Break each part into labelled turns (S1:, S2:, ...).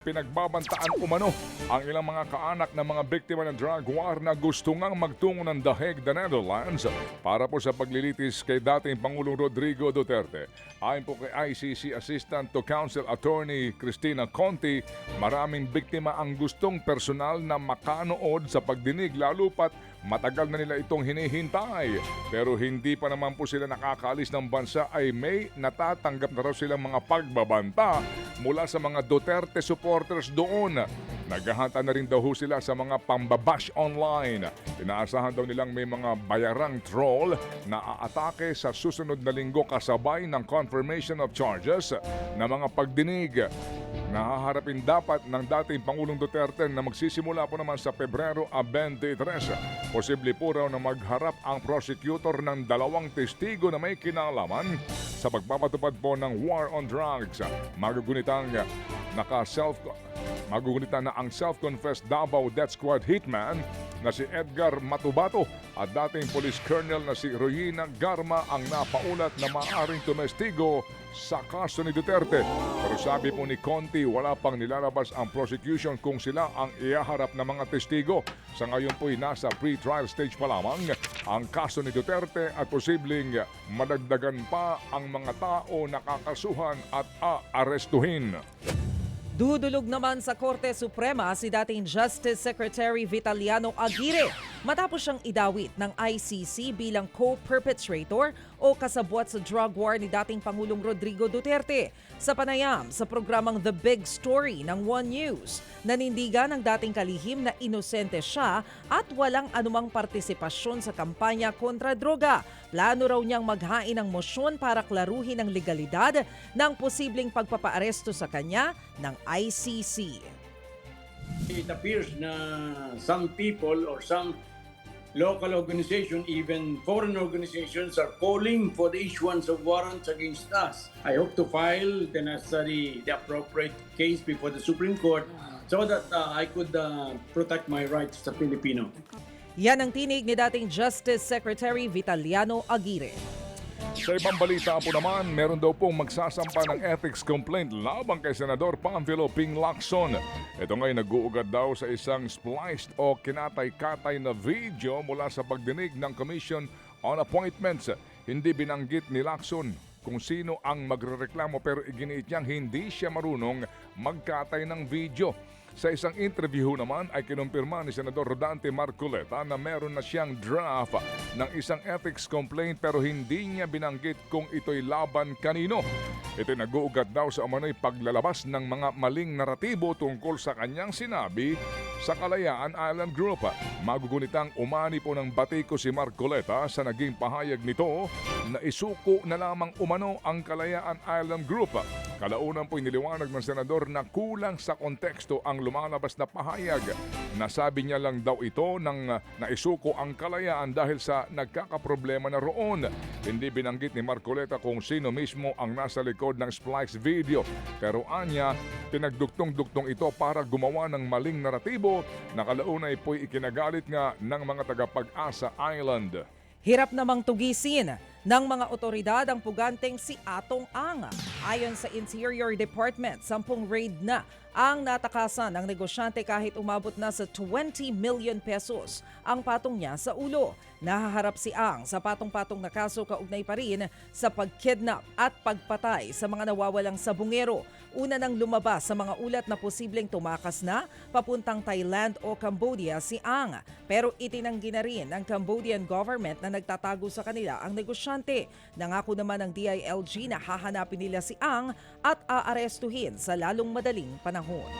S1: Pinagbabantaan umano ang ilang mga kaanak ng mga biktima ng drug war na gusto ngang magtungo ng The Hague, the Netherlands para po sa paglilitis kay dating Pangulong Rodrigo Duterte. Ayon po kay ICC Assistant to Counsel Attorney Cristina Conti, maraming biktima ang gustong personal na makanood sa pagdinig lalo pat matagal na nila itong hinihintay. Pero hindi pa naman po sila nakakaalis ng bansa ay may natatanggap na raw silang mga pagbabanta mula sa mga Duterte supporters doon. Naghahanta na rin daw sila sa mga pambabash online. Inaasahan daw nilang may mga bayarang troll na aatake sa susunod na linggo kasabay ng confirmation of charges na mga pagdinig. Nahaharapin dapat ng dating Pangulong Duterte na magsisimula po naman sa Pebrero 23. Posible po raw na magharap ang prosecutor ng dalawang testigo na may kinalaman sa pagpapatupad po ng war on drugs. Magugunitang na ang self-confessed Davao Death Squad hitman na si Edgar Matubato at dating police colonel na si Royina Garma ang napaulat na maaaring tumestigo sa kaso ni Duterte. Pero sabi po ni Conti, wala pang nilalabas ang prosecution kung sila ang ihaharap na mga testigo. Sa ngayon po'y nasa pre-trial stage pa lamang ang kaso ni Duterte at posibleng madagdagan pa ang mga tao na kakasuhan at aarestuhin.
S2: Dudulog naman sa Korte Suprema si dating Justice Secretary Vitaliano Aguirre matapos siyang idawit ng ICC bilang co-perpetrator o kasabwat sa drug war ni dating Pangulong Rodrigo Duterte. Sa panayam sa programang The Big Story ng One News, nanindigan ng dating kalihim na inosente siya at walang anumang partisipasyon sa kampanya kontra droga. Plano raw niyang maghain ng mosyon para klaruhin ang legalidad ng posibleng pagpapaaresto sa kanya ng ICC.
S3: It appears na some people or some local organization, even foreign organizations, are calling for the issuance of warrants against us. I hope to file the appropriate case before the Supreme Court so that I could protect my rights as a Filipino.
S2: Yan ang tinig ni dating Justice Secretary Vitaliano Aguirre.
S1: Sa ibang balita po naman, meron daw pong magsasampa ng ethics complaint laban kay Senador Panfilo Ping Lacson. Ito nga'y nag-uugad daw sa isang spliced o kinatay-katay na video mula sa pagdinig ng Commission on Appointments. Hindi binanggit ni Lacson kung sino ang magrereklamo pero iginiit niyang hindi siya marunong magkatay ng video. Sa isang interview naman ay kinumpirma ni Senador Rodante Marcoleta na meron na siyang draft ng isang ethics complaint pero hindi niya binanggit kung ito'y laban kanino. Ito'y nag-uugat daw sa umano'y paglalabas ng mga maling naratibo tungkol sa kanyang sinabi sa Kalayaan Island Group. Magugunitang umani po ng batiko si Marcoleta sa naging pahayag nito na isuko na lamang umano ang Kalayaan Island Group. Kalaunan po iniliwanag ng senador na kulang sa konteksto ang lumalabas na pahayag. Nasabi niya lang daw ito nang naisuko ang kalayaan dahil sa nagkakaproblema na roon. Hindi binanggit ni Marcoleta kung sino mismo ang nasa likod ng splice video. Pero anya, pinagduktong-duktong ito para gumawa ng maling naratibo na kalaunay po'y ikinagalit nga ng mga taga-Pag-asa Island.
S2: Hirap namang tugisin ng mga otoridad ang puganteng si Atong Ang. Ayon sa Interior Department, 10 raid na ang natakasan ng negosyante kahit umabot na sa 20 million pesos ang patong niya sa ulo. Nahaharap si Ang sa patong-patong na kaso kaugnay pa rin sa pagkidnap at pagpatay sa mga nawawalang sabungero. Una nang lumabas sa mga ulat na posibleng tumakas na papuntang Thailand o Cambodia si Ang. Pero itinanggi na rin ng Cambodian government na nagtatago sa kanila ang negosyante. Nangako naman ng DILG na hahanapin nila si Ang at aarestuhin sa lalong madaling panahon.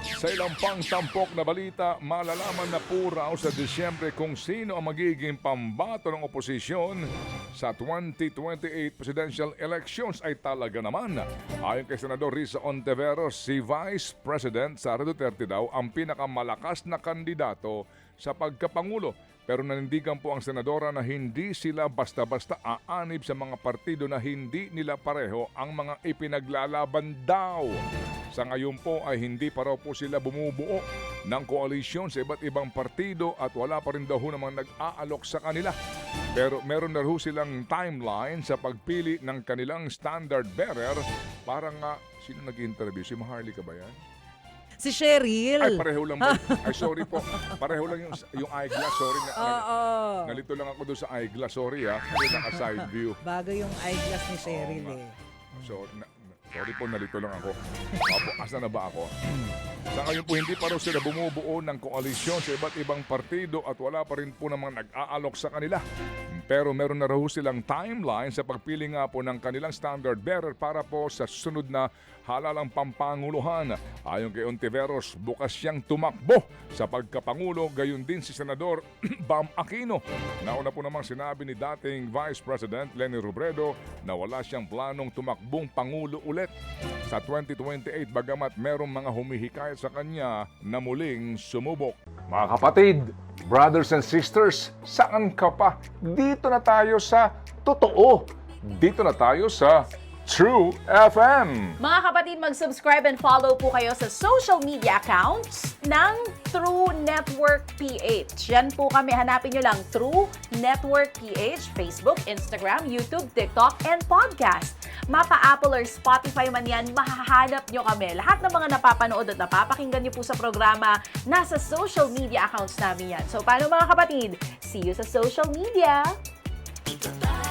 S1: Sa ilang pang tampok na balita, malalaman na po raw sa Disyembre kung sino ang magiging pambato ng oposisyon sa 2028 presidential elections ay talaga naman. Ayon kay Senador Risa Ontiveros, si Vice President Sara Duterte daw ang pinakamalakas na kandidato sa pagkapangulo. Pero nanindigan po ang senadora na hindi sila basta-basta aanib sa mga partido na hindi nila pareho ang mga ipinaglalaban daw. Sa ngayon po ay hindi pa raw po sila bumubuo ng koalisyon sa iba't ibang partido at wala pa rin daw namang nag-aalok sa kanila. Pero meron na rin silang timeline sa pagpili ng kanilang standard bearer. Parang sino nag-interview? Si Maharlika ba yan?
S2: Si Cheryl.
S1: Ay, pareho lang ba? Ay, sorry po. Pareho lang yung eyeglass. Sorry.
S2: Oo.
S1: Nalito lang ako doon sa eyeglass. Sorry kasi naka-side view.
S2: Bago yung eyeglass ni Cheryl
S1: Oo nga.
S2: eh.
S1: So, sorry po, nalito lang ako. Opo, asa na ba ako? Sa ngayon po, hindi pa raw sila bumubuo ng koalisyon sa iba't ibang partido at wala pa rin po namang nag-aalok sa kanila. Pero meron na raw silang timeline sa pagpili nga po ng kanilang standard bearer para po sa susunod na halalang pampanguluhan. Ayon kay Ontiveros, bukas siyang tumakbo sa pagkapangulo, gayon din si Senador Bam Aquino. Nauna po namang sinabi ni dating Vice President Leni Robredo na wala siyang planong tumakbong pangulo ulit sa 2028 bagamat merong mga humihikayat sa kanya na muling sumubok. Mga kapatid, brothers and sisters, saan ka pa? Dito na tayo sa totoo. Dito na tayo sa True FM.
S4: Mga kapatid, mag-subscribe and follow po kayo sa social media accounts ng True Network PH. Yan po kami. Hanapin nyo lang True Network PH, Facebook, Instagram, YouTube, TikTok, and podcast. Mapa Apple or Spotify man yan, mahahanap nyo kami. Lahat ng mga napapanood at napapakinggan nyo po sa programa, nasa social media accounts namin yan. So, paano mga kapatid? See you sa social media!
S5: Dito tayo